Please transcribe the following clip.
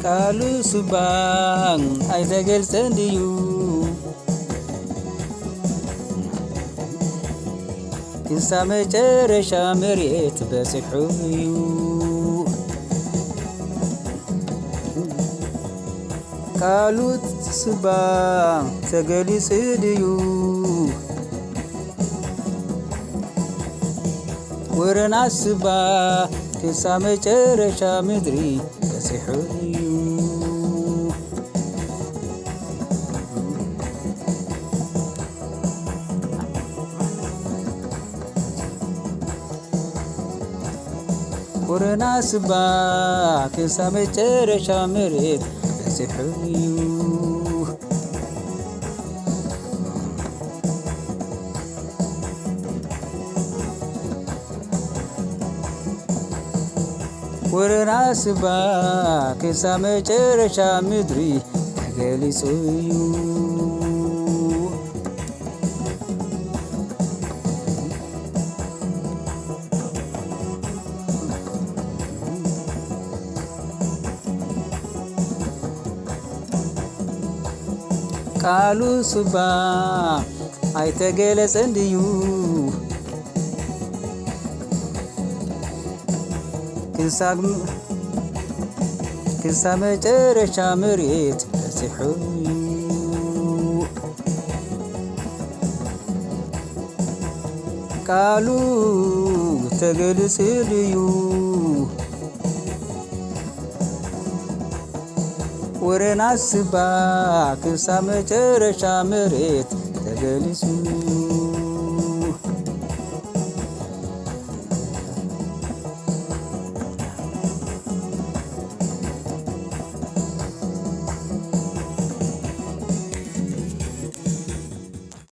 ቃሉ ሱባን አይተገልጸንድዩ ክሳ መጨረሻ መሬት በጽሑዩ ቃሉ ሱባን ተገሊጽድዩ ወረና ስባ ክሳ መጨረሻ ምድሪ በጽሑዩ ወረና ስባ ክሳ መጨረሻ መሬት በጽሑዩ ወረና ስባ ክሳ መጨረሻ ምድሪ ተገሊጹዩ ቃሉ ሱባ አይተገለጸንድዩ ክሳ መጨረሻ መሬት በጽሑዩ ቃሉ ተገልጽልዩ ወረና ስባ ክሳ መጨረሻ መሬት ተገልጹ